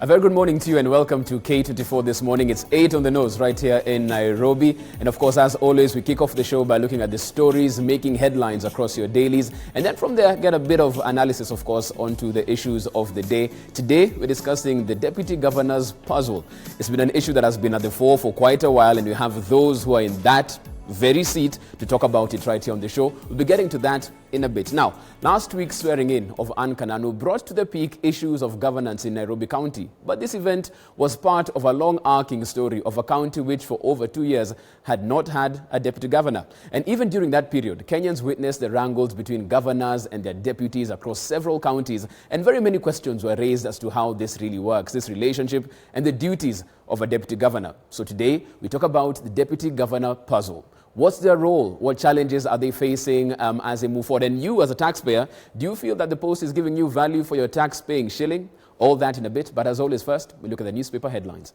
A very good morning to you and welcome to K24 this morning. It's 8 on the nose right here in Nairobi. And of course, as always, we kick off the show by looking at the stories making headlines across your dailies. And then from there, get a bit of analysis, of course, onto the issues of the day. Today, we're discussing the Deputy Governor's puzzle. It's been an issue that has been at the fore for quite a while, and we have those who are in that very seat to talk about it right here on the show. We'll be getting to that in a bit. Now, last week's swearing in of Anne Kananu brought to the peak issues of governance in Nairobi County. But this event was part of a long-arcing story of a county which for over 2 years had not had a deputy governor. And even during that period, Kenyans witnessed the wrangles between governors and their deputies across several counties, and very many questions were raised as to how this really works, this relationship and the duties of a deputy governor. So today, we talk about the deputy governor puzzle. What's their role? What challenges are they facing as they move forward? And you, as a taxpayer, do you feel that the post is giving you value for your tax-paying shilling? All that in a bit. But as always, first, we look at the newspaper headlines.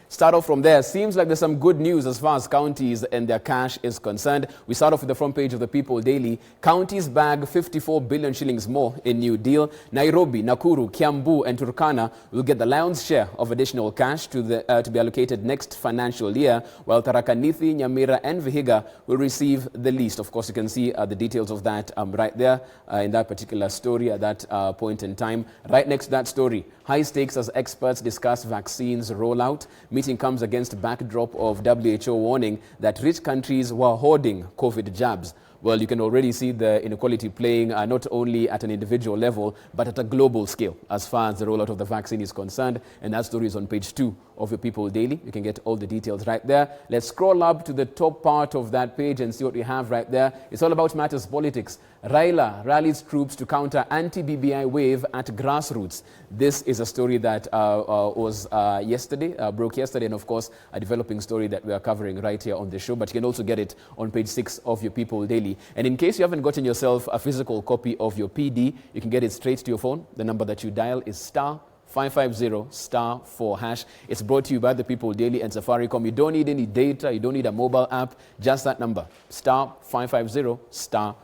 Start off from there. Seems like there's some good news as far as counties and their cash is concerned. We start off with the front page of the People Daily. Counties bag 54 billion shillings more in New Deal. Nairobi, Nakuru, Kiambu and Turkana will get the lion's share of additional cash to be allocated next financial year, while Tharaka Nithi, Nyamira and Vihiga will receive the least. Of course, you can see the details of that right there in that particular story at that point in time. Right next to that story, high stakes as experts discuss vaccines rollout. Meeting comes against backdrop of WHO warning that rich countries were hoarding COVID jabs. Well, you can already see the inequality playing not only at an individual level, but at a global scale as far as the rollout of the vaccine is concerned. And that story is on page 2 of your People Daily. You can get all the details right there. Let's scroll up to the top part of that page and see what we have right there. It's all about matters politics. Raila rallies troops to counter anti-BBI wave at grassroots. This is a story that was broke yesterday, and of course, a developing story that we are covering right here on the show. But you can also get it on page 6 of your People Daily. And in case you haven't gotten yourself a physical copy of your PD, you can get it straight to your phone. The number that you dial is *550*4#. It's brought to you by the People Daily and Safaricom. You don't need any data. You don't need a mobile app. Just that number, *550*4#.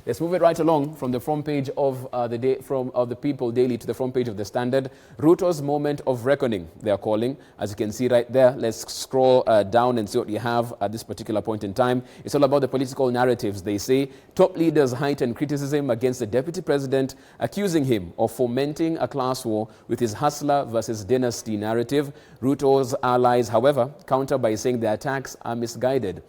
Let's move it right along from the front page of the People Daily to the front page of the Standard. Ruto's moment of reckoning, they are calling. As you can see right there, let's scroll down and see what you have at this particular point in time. It's all about the political narratives. They say top leaders heighten criticism against the deputy president, accusing him of fomenting a class war with his hustler versus dynasty narrative. Ruto's allies, however, counter by saying the attacks are misguided.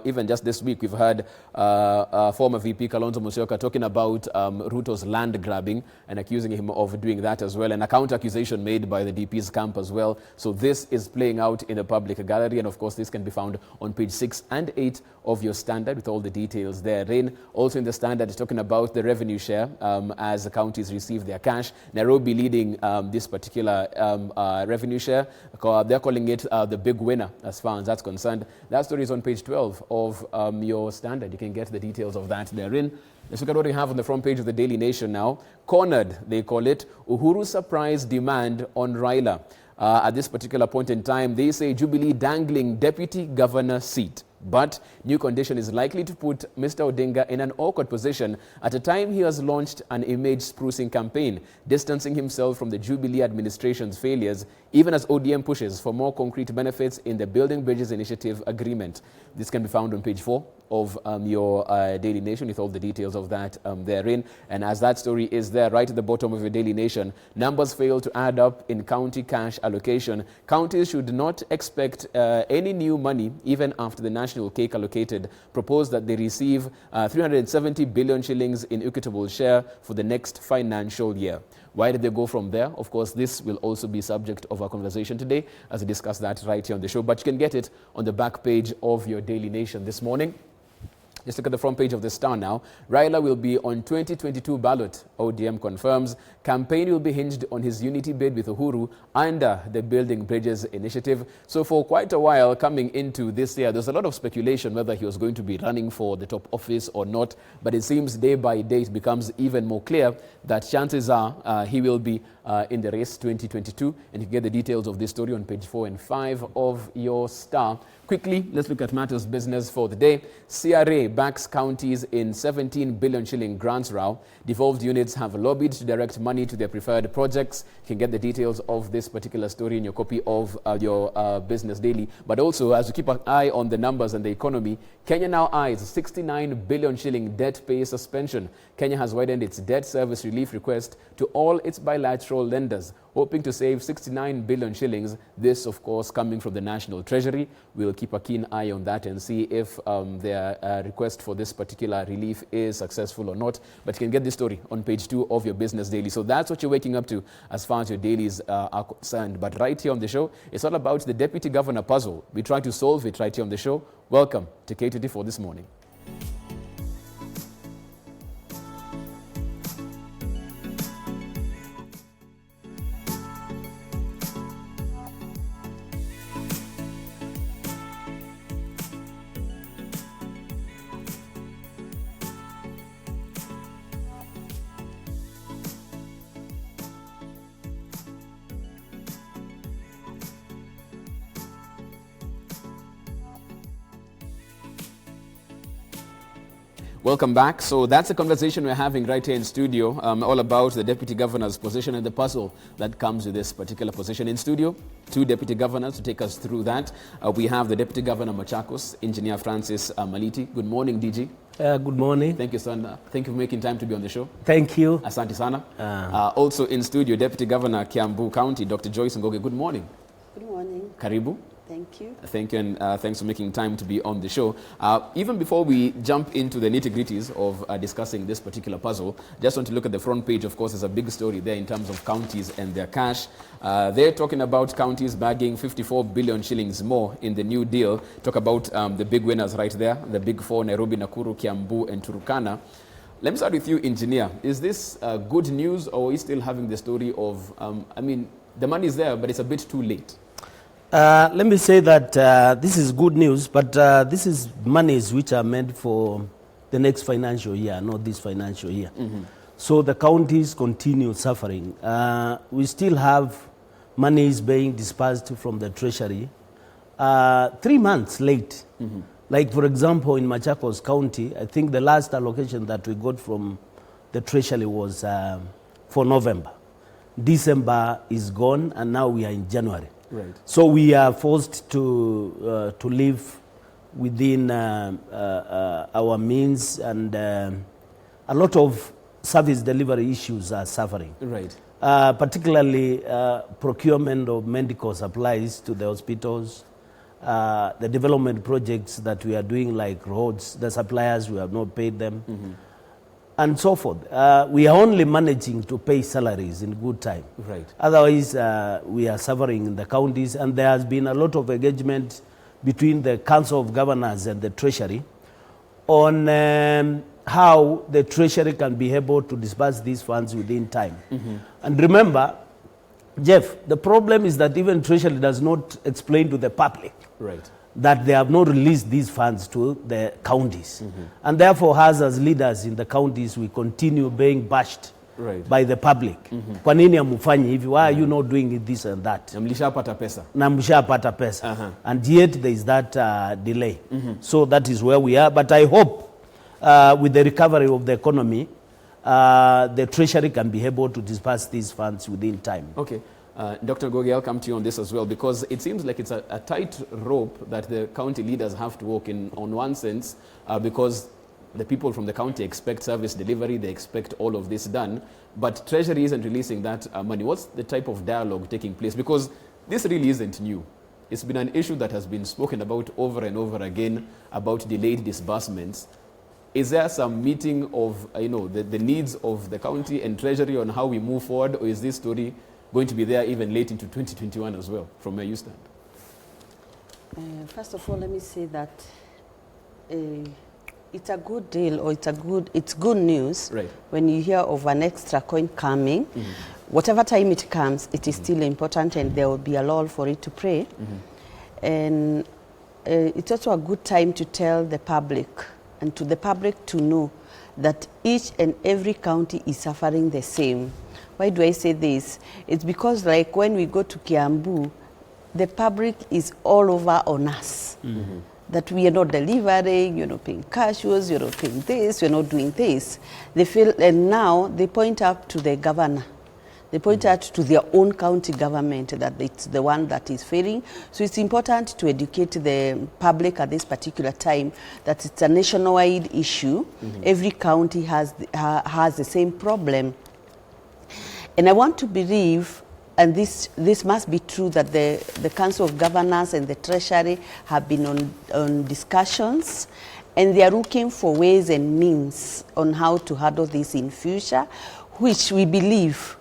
Even just this week, we've heard former VP Kalonzo Musyoka talking about Ruto's land grabbing and accusing him of doing that as well, and a counter-accusation made by the DP's camp as well. So this is playing out in the public gallery, and of course, this can be found on page 6 and 8 of your Standard with all the details therein. Also in the Standard, it's talking about the revenue share as the counties receive their cash. Nairobi leading this particular revenue share. They're calling it the big winner as far as that's concerned. That story is on page 12 of your Standard. You can get the details of that therein. Let's look at what we have on the front page of the Daily Nation now. Cornered, they call it. Uhuru surprise demand on Raila. At this particular point in time, they say Jubilee dangling deputy governor seat. But new condition is likely to put Mr. Odinga in an awkward position at a time he has launched an image sprucing campaign, distancing himself from the Jubilee administration's failures, even as ODM pushes for more concrete benefits in the Building Bridges Initiative agreement. This can be found on page 4 of your Daily Nation with all the details of that therein. And as that story is there right at the bottom of your Daily Nation, numbers fail to add up in county cash allocation. Counties should not expect any new money even after the national cake allocated proposed that they receive 370 billion shillings in equitable share for the next financial year. Why did they go from there? Of course, this will also be subject of our conversation today as we discuss that right here on the show. But you can get it on the back page of your Daily Nation this morning. Just look at the front page of the Star now. Raila will be on 2022 ballot, ODM confirms. Campaign will be hinged on his unity bid with Uhuru under the Building Bridges initiative. So for quite a while coming into this year, there's a lot of speculation whether he was going to be running for the top office or not. But it seems day by day it becomes even more clear that chances are he will be in the race 2022. And you can get the details of this story on page 4 and 5 of your Star. Quickly, let's look at matters business for the day. CRA backs counties in 17 billion shilling grants row. Devolved units have lobbied to direct money to their preferred projects. You can get the details of this particular story in your copy of your Business Daily. But also, as you keep an eye on the numbers and the economy, Kenya now eyes 69 billion shilling debt pay suspension. Kenya has widened its debt service relief request to all its bilateral lenders, hoping to save 69 billion shillings. This, of course, coming from the National Treasury. We'll keep a keen eye on that and see if their request for this particular relief is successful or not. But you can get this story on page 2 of your Business Daily. So that's what you're waking up to as far as your dailies are concerned. But right here on the show, it's all about the Deputy Governor puzzle. We try to solve it right here on the show. Welcome to K24 this morning. Welcome back. So that's the conversation we're having right here in studio, all about the Deputy Governor's position and the puzzle that comes with this particular position. In studio, 2 Deputy Governors to take us through that. We have the Deputy Governor Machakos, Engineer Francis Maliti. Good morning, DG. Good morning. Thank you, son. Thank you for making time to be on the show. Thank you. Asante sana. Also in studio, Deputy Governor Kiambu County, Dr. Joyce Ngoge. Good morning. Good morning. Karibu. Thank you. Thank you, and thanks for making time to be on the show. Even before we jump into the nitty-gritties of discussing this particular puzzle, just want to look at the front page. Of course, there's a big story there in terms of counties and their cash. They're talking about counties bagging 54 billion shillings more in the new deal. Talk about the big winners right there, the big 4, Nairobi, Nakuru, Kiambu, and Turkana. Let me start with you, Engineer. Is this good news, or are we still having the story of, I mean, the money is there, but it's a bit too late? Let me say that this is good news, but this is monies which are meant for the next financial year, not this financial year. So the counties continue suffering. We still have monies being dispersed from the Treasury 3 months late. Like, for example, in Machakos County, I think the last allocation that we got from the Treasury was for November. December is gone, and now we are in January. Right. So we are forced to live within our means, and a lot of service delivery issues are suffering. Right. Particularly procurement of medical supplies to the hospitals, the development projects that we are doing, like roads, the suppliers, we have not paid them, and so forth. We are only managing to pay salaries in good time. Right. Otherwise, we are suffering in the counties, and there has been a lot of engagement between the Council of Governors and the Treasury on how the Treasury can be able to disburse these funds within time. And remember, Jeff, the problem is that even Treasury does not explain to the public that they have not released these funds to the counties. And therefore, us as leaders in the counties, we continue being bashed by the public. Kwa nini hamufanyi hivi? Why are you not doing this and that? Na mlishapata pesa. Na mlishapata pesa. And yet there is that delay. So that is where we are. But I hope with the recovery of the economy, the Treasury can be able to disperse these funds within time. Okay. Dr. Gogi, I'll come to you on this as well, because it seems like it's a tight rope that the county leaders have to walk in, on one sense, because the people from the county expect service delivery, they expect all of this done, but Treasury isn't releasing that money. What's the type of dialogue taking place? Because this really isn't new. It's been an issue that has been spoken about over and over again, about delayed disbursements. Is there some meeting of the needs of the county and Treasury on how we move forward, or is this story going to be there even late into 2021 as well, from where you stand? First of all, let me say that it's a good deal, or it's good news when you hear of an extra coin coming. Whatever time it comes, it is still important, and there will be a lull for it to pray. And it's also a good time to tell the public and to the public to know that each and every county is suffering the same. Why do I say this? It's because like when we go to Kiambu, the public is all over on us. Mm-hmm. That we are not delivering, you're not paying cashews, you're not paying this, you're not doing this. They feel, and now they point up to the governor. They point out to their own county government that it's the one that is failing. So it's important to educate the public at this particular time that it's a nationwide issue. Mm-hmm. Every county has the same problem. And I want to believe, and this must be true, that the Council of Governors and the Treasury have been on discussions, and they are looking for ways and means on how to handle this in future, which we believe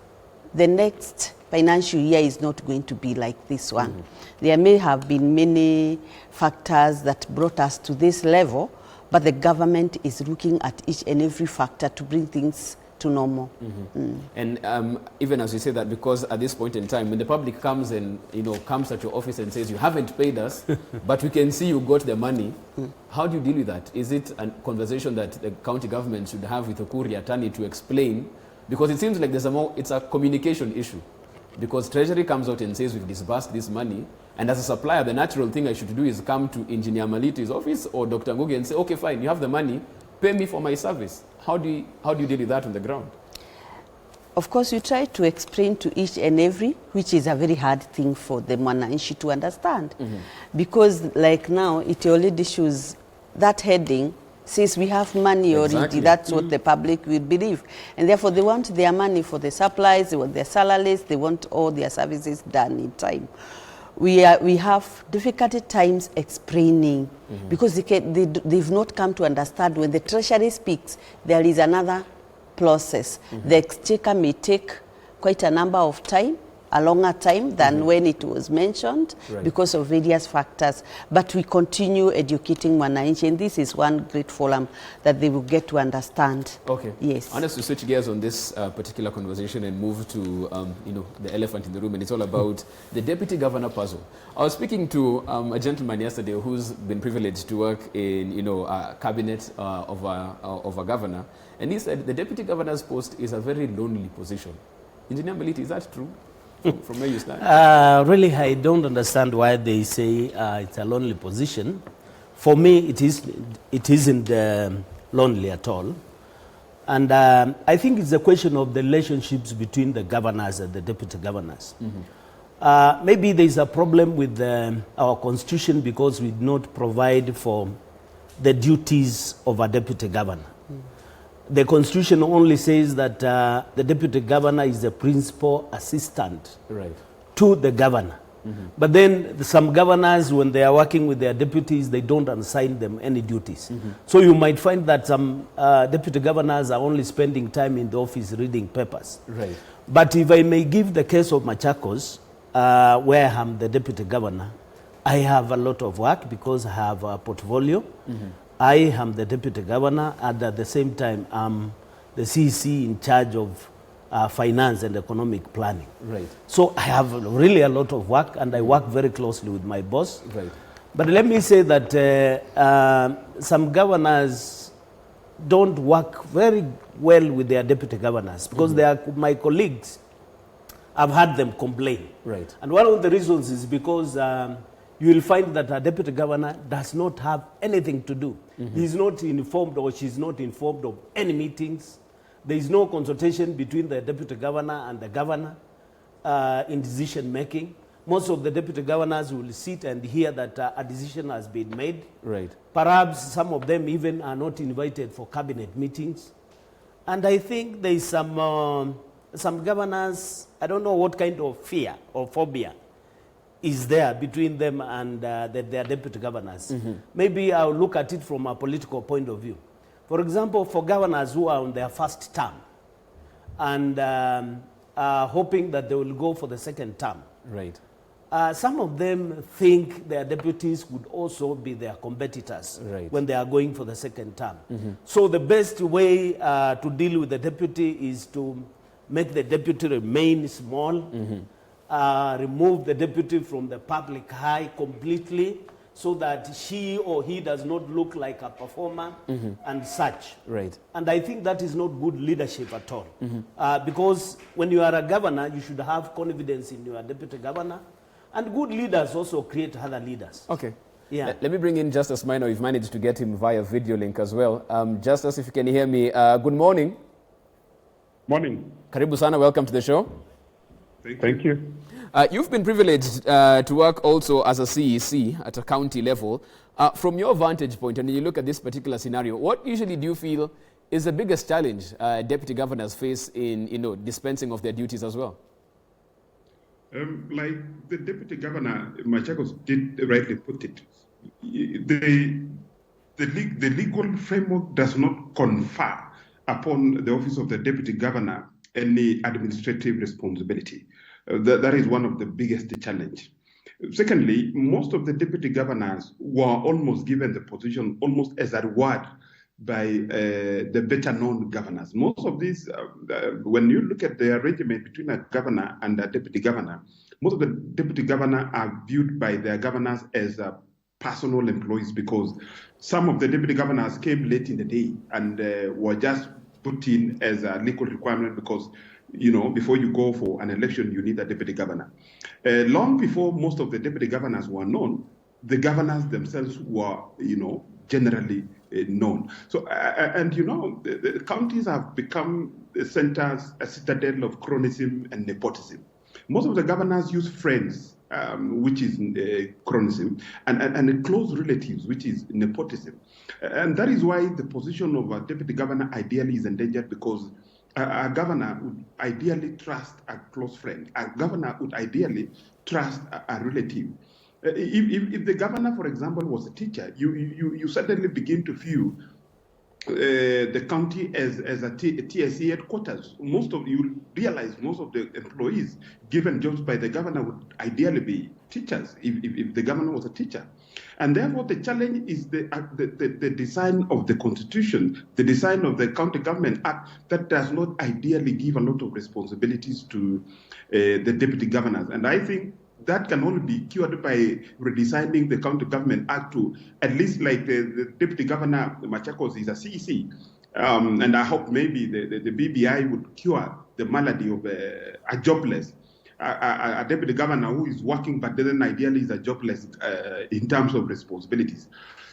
the next financial year is not going to be like this one. Mm-hmm. There may have been many factors that brought us to this level, but the government is looking at each and every factor to bring things to normal. Mm-hmm. And even as you say that, because at this point in time, when the public comes and comes at your office and says, you haven't paid us, but we can see you got the money, how do you deal with that? Is it a conversation that the county government should have with the Kuri attorney to explain? Because it seems like it's a communication issue. Because Treasury comes out and says we've disbursed this money, and as a supplier, the natural thing I should do is come to Engineer Maliti's office or Dr. Ngugi and say, okay, fine, you have the money, pay me for my service. How do you deal with that on the ground? Of course, you try to explain to each and every, which is a very hard thing for the Mwananchi to understand. Mm-hmm. Because like now, it already shows that heading says we have money already. Exactly. That's what the public will believe. And therefore, they want their money for the supplies, they want their salaries, they want all their services done in time. We have difficult times explaining, mm-hmm. because they've not come to understand when the Treasury speaks, there is another process. Mm-hmm. The Exchequer may take quite a number of time, a longer time than mm-hmm. when it was mentioned, right. because of various factors. But we continue educating Mwananchi, and this is one great forum that they will get to understand. Okay. Yes. I want us to switch gears on this particular conversation and move to the elephant in the room, and it's all about the deputy governor puzzle. I was speaking to a gentleman yesterday who's been privileged to work in a cabinet of a governor, and he said the deputy governor's post is a very lonely position. Engineer Maliti, is that true? From where you stand? Really, I don't understand why they say it's a lonely position. For me, it isn't lonely at all. And I think it's a question of the relationships between the governors and the deputy governors. Mm-hmm. Maybe there's a problem with our constitution because we do not provide for the duties of a deputy governor. The constitution only says that the deputy governor is the principal assistant to the governor. Mm-hmm. But then some governors, when they are working with their deputies, they don't assign them any duties. Mm-hmm. So you might find that some deputy governors are only spending time in the office reading papers. Right. But if I may give the case of Machakos, where I'm the deputy governor, I have a lot of work because I have a portfolio. Mm-hmm. I am the deputy governor, and at the same time, I'm the CC in charge of finance and economic planning. Right. So I have really a lot of work, and I work very closely with my boss. Right. But let me say that some governors don't work very well with their deputy governors because mm-hmm. they are my colleagues. I've had them complain. Right. And one of the reasons is because you will find that a deputy governor does not have anything to do. Mm-hmm. He's not informed or she's not informed of any meetings. There is no consultation between the deputy governor and the governor in decision making. Most of the deputy governors will sit and hear that a decision has been made. Right. Perhaps some of them even are not invited for cabinet meetings. And I think there is some governors, I don't know what kind of fear or phobia is there between them and their deputy governors. Mm-hmm. Maybe I'll look at it from a political point of view. For example, for governors who are on their first term and are hoping that they will go for the second term. Right. Some of them think their deputies would also be their competitors when they are going for the second term. Mm-hmm. So the best way to deal with the deputy is to make the deputy remain small, mm-hmm. Remove the deputy from the public eye completely, so that she or he does not look like a performer and such. Right. And I think that is not good leadership at all. Because when you are a governor, you should have confidence in your deputy governor. And good leaders also create other leaders. Okay. Yeah. Let me bring in Justice Minor. We've managed to get him via video link as well. Justice, if you can hear me, good morning. Morning. Karibu sana, welcome to the show. Thank you. You've been privileged to work also as a CEC at a county level. From your vantage point, and you look at this particular scenario, what usually do you feel is the biggest challenge deputy governors face in dispensing of their duties as well? Like the deputy governor, Machakos did rightly put it, the legal framework does not confer upon the office of the deputy governor any administrative responsibility. That is one of the biggest challenge. Secondly, most of the deputy governors were almost given the position almost as a reward by the better known governors. Most of these, when you look at the arrangement between a governor and a deputy governor, most of the deputy governor are viewed by their governors as personal employees, because some of the deputy governors came late in the day and were just put in as a legal requirement because, before you go for an election, you need a deputy governor. Long before most of the deputy governors were known, the governors themselves were, generally known. So, the counties have become centers, a citadel of cronyism and nepotism. Most of the governors use friends, which is cronyism, and close relatives, which is nepotism. And that is why the position of a deputy governor ideally is endangered, because a governor would ideally trust a close friend. A governor would ideally trust a relative. If the governor, for example, was a teacher, you suddenly begin to view the county as a TSC headquarters. You realize most of the employees given jobs by the governor would ideally be teachers if the governor was a teacher. And therefore, the challenge is the design of the constitution, the design of the County Government Act that does not ideally give a lot of responsibilities to the deputy governors. And I think that can only be cured by redesigning the County Government Act to at least like the Deputy Governor Machakos is a CEC. And I hope maybe the BBI would cure the malady of a jobless, a Deputy Governor who is working but then ideally is a jobless in terms of responsibilities.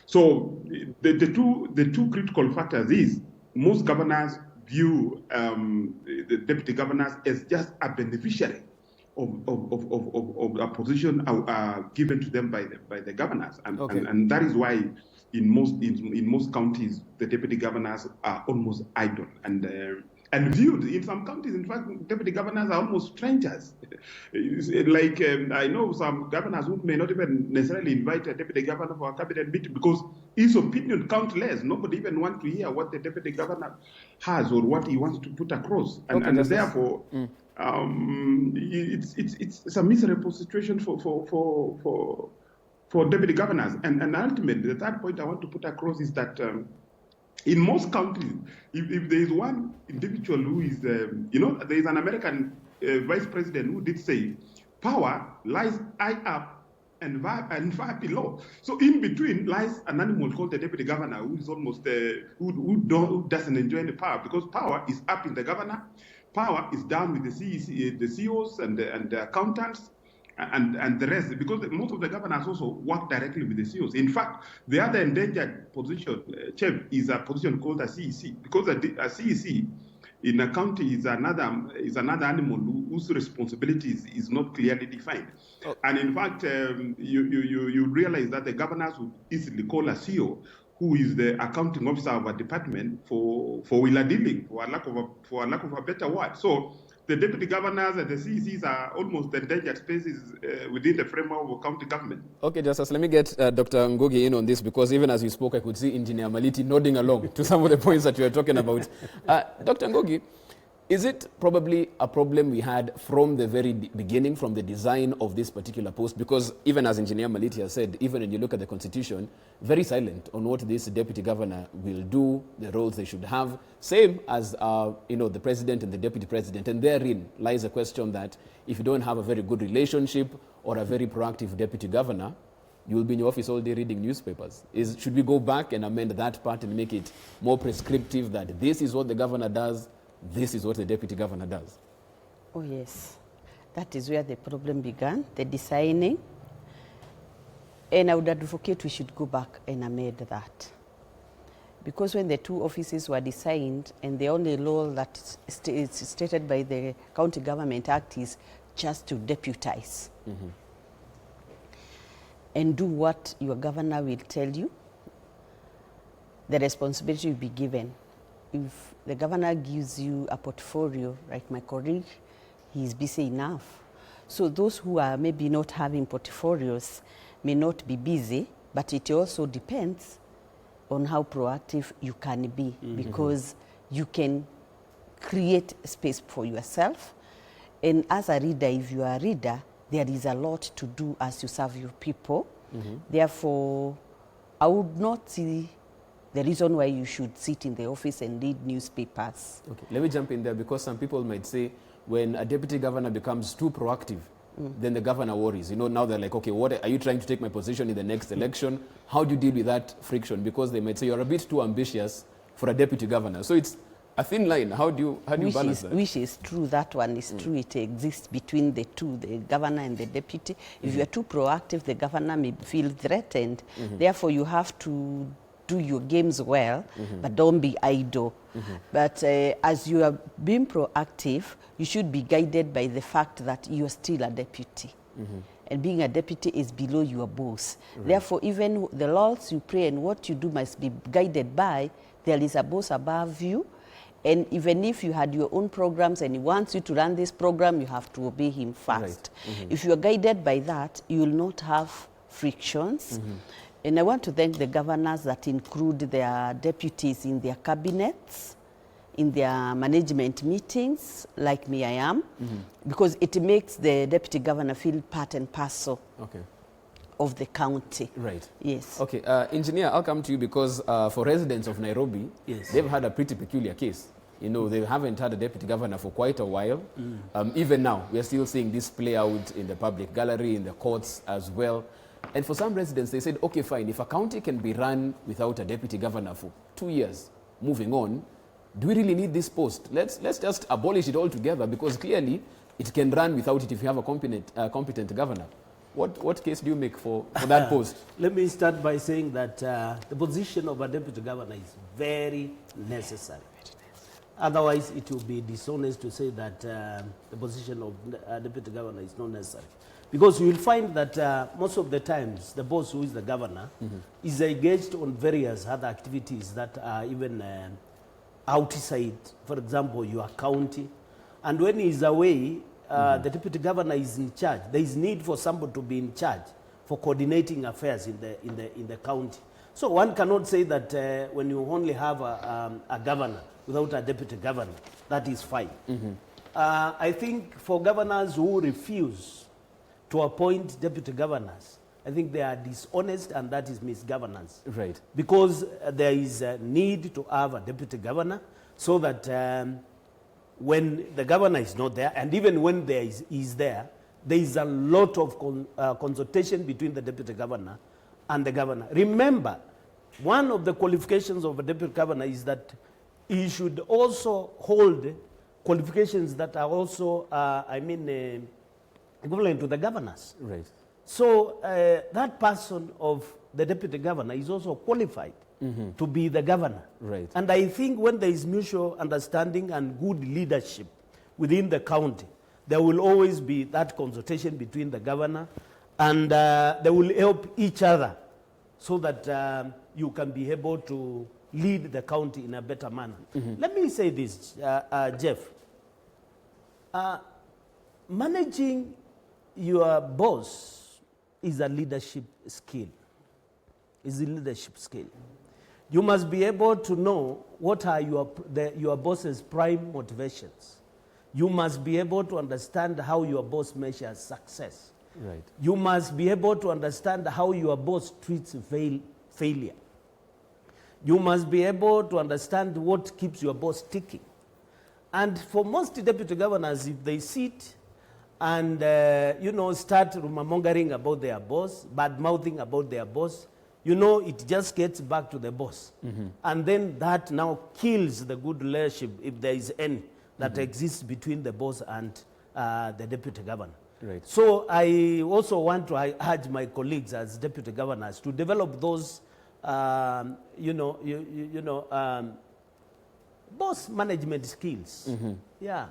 So the two critical factors is most governors view the Deputy Governors as just a beneficiary of a position given to them by the governors, and that is why in most counties the deputy governors are almost idle and viewed. In some counties, in fact, deputy governors are almost strangers. Like I know some governors who may not even necessarily invite a deputy governor for a cabinet meeting because his opinion counts less. Nobody even wants to hear what the deputy governor has or what he wants to put across, and therefore. It's a miserable situation for deputy governors, and ultimately the third point I want to put across is that in most countries, if there is one individual who is, there is an American vice president who did say, power lies high up and far below. So in between lies an animal called the deputy governor, who is almost who doesn't enjoy any power, because power is up in the governor. Power is down with the CEOs and the accountants and the rest, because most of the governors also work directly with the CEOs. In fact, the other endangered position, Chief, is a position called a CEC, because a CEC in a county is another animal whose responsibilities is not clearly defined. Oh. And in fact, you realize that the governors would easily call a CEO, who is the accounting officer of a department for wheeler dealing, for a lack of a better word. So the deputy governors and the CECs are almost endangered spaces within the framework of county government. Okay, Justice, let me get Dr. Ngugi in on this, because even as you spoke, I could see Engineer Maliti nodding along to some of the points that you were talking about. Dr. Ngugi, is it probably a problem we had from the very beginning, from the design of this particular post? Because even as Engineer Maliti has said, even when you look at the Constitution, very silent on what this deputy governor will do, the roles they should have, same as the president and the deputy president. And therein lies a question that if you don't have a very good relationship or a very proactive deputy governor, you will be in your office all day reading newspapers. Should we go back and amend that part and make it more prescriptive that this is what the governor does, this is what the deputy governor does? Oh, yes. That is where the problem began, the designing. And I would advocate we should go back and amend that. Because when the two offices were designed, and the only law that is stated by the County Government Act is just to deputize and do what your governor will tell you, the responsibility will be given. If the governor gives you a portfolio, like my colleague, he is busy enough. So those who are maybe not having portfolios may not be busy, but it also depends on how proactive you can be, because you can create space for yourself. And as a reader, if you are a reader, there is a lot to do as you serve your people. Therefore, I would not see the reason why you should sit in the office and read newspapers. Okay, let me jump in there, because some people might say when a deputy governor becomes too proactive, then the governor worries. You know, now they're like, okay, what are you trying to take my position in the next election? How do you deal with that friction? Because they might say you're a bit too ambitious for a deputy governor. So it's a thin line. How do you balance that? Which is true. That one is true. It exists between the two, the governor and the deputy. If you are too proactive, the governor may feel threatened. Therefore, you have to do your games well, but don't be idle. But as you are being proactive, you should be guided by the fact that you are still a deputy. And being a deputy is below your boss. Therefore, even the laws you pray and what you do must be guided by, there is a boss above you. And even if you had your own programs and he wants you to run this program, you have to obey him first. If you are guided by that, you will not have frictions. And I want to thank the governors that include their deputies in their cabinets, in their management meetings, like me I am, because it makes the deputy governor feel part and parcel of the county. Right. Yes. Okay, Engineer, I'll come to you, because for residents of Nairobi, they've had a pretty peculiar case. You know, they haven't had a deputy governor for quite a while. Even now, we are still seeing this play out in the public gallery, in the courts as well. And for some residents, they said, okay, fine, if a county can be run without a deputy governor for 2 years, moving on, do we really need this post? Let's just abolish it altogether, because clearly it can run without it if you have a competent governor. What case do you make for that post? Let me start by saying that the position of a deputy governor is very necessary. Otherwise, it will be dishonest to say that the position of a deputy governor is not necessary. Because you will find that most of the times, the boss who is the governor is engaged on various other activities that are even outside, for example, your county. And when he is away, the deputy governor is in charge. There is need for somebody to be in charge for coordinating affairs in the county. So one cannot say that when you only have a governor without a deputy governor, that is fine. I think for governors who refuse to appoint deputy governors, I think they are dishonest, and that is misgovernance. Right. Because there is a need to have a deputy governor, so that when the governor is not there, and even when there is there is a lot of consultation between the deputy governor and the governor. Remember, one of the qualifications of a deputy governor is that he should also hold qualifications that are also, equivalent to the governors. Right. So that person of the deputy governor is also qualified to be the governor. Right. And I think when there is mutual understanding and good leadership within the county, there will always be that consultation between the governor, and they will help each other so that you can be able to lead the county in a better manner. Let me say this, Jeff. Managing your boss is a leadership skill. Is a leadership skill. You must be able to know what are your boss's prime motivations. You must be able to understand how your boss measures success. Right. You must be able to understand how your boss treats failure. You must be able to understand what keeps your boss ticking. And for most deputy governors, if they sit and start rumor-mongering about their boss, bad-mouthing about their boss, it just gets back to the boss. And then that now kills the good relationship, if there is any, that exists between the boss and the deputy governor. Right. So I also want to urge my colleagues as deputy governors to develop those, boss management skills. Yeah.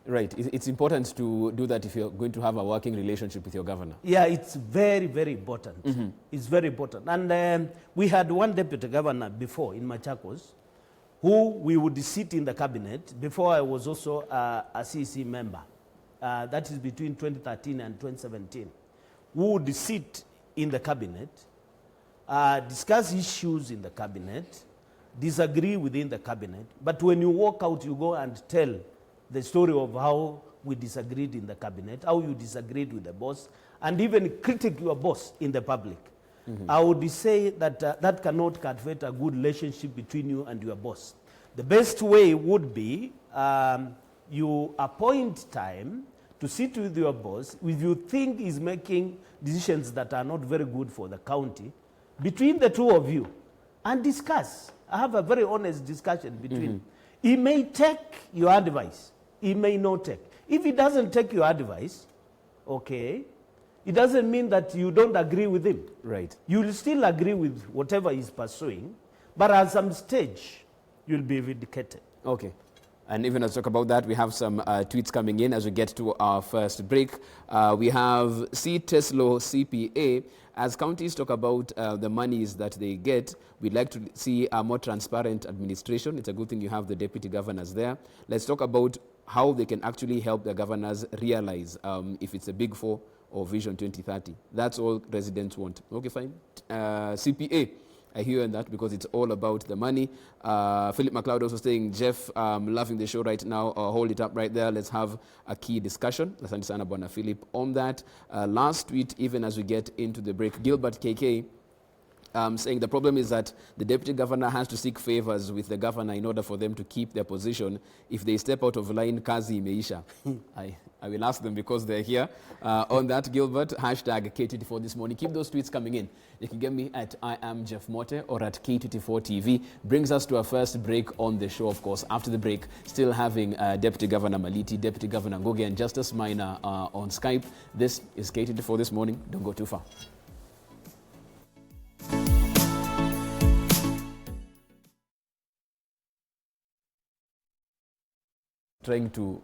Right. It's important to do that if you're going to have a working relationship with your governor. Yeah, it's very, very important. It's very important. And we had one deputy governor before in Machakos who we would sit in the cabinet. Before I was also a CC member. That is between 2013 and 2017. We would sit in the cabinet, discuss issues in the cabinet, disagree within the cabinet. But when you walk out, you go and tell the story of how we disagreed in the cabinet, how you disagreed with the boss, and even critique your boss in the public. I would say that that cannot cultivate a good relationship between you and your boss. The best way would be you appoint time to sit with your boss, if you think is making decisions that are not very good for the county, between the two of you, and discuss. I have a very honest discussion between. He may take your advice. He may not take. If he doesn't take your advice, okay, it doesn't mean that you don't agree with him. Right. You'll still agree with whatever he's pursuing, but at some stage, you'll be vindicated. Okay. And even as we talk about that, we have some tweets coming in as we get to our first break. We have C. Teslo CPA. As counties talk about the monies that they get, we'd like to see a more transparent administration. It's a good thing you have the deputy governors there. Let's talk about how they can actually help the governors realize if it's a Big Four or Vision 2030. That's all residents want. Okay, fine. CPA. I hear in that because it's all about the money. Philip McLeod also saying, Jeff, loving the show right now. Hold it up right there. Let's have a key discussion. Let's understand about Philip on that. Last tweet, even as we get into the break, Gilbert KK saying the problem is that the deputy governor has to seek favors with the governor in order for them to keep their position. If they step out of line, kazi imeisha. I will ask them because they're here. On that, Gilbert, hashtag K24 this morning. Keep those tweets coming in. You can get me at I am Jeff Mote or at K24 TV. Brings us to our first break on the show, of course. After the break, still having Deputy Governor Maliti, Deputy Governor Ngoge, and Justice Minor on Skype. This is K24 this morning. Don't go too far. Trying to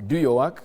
do your work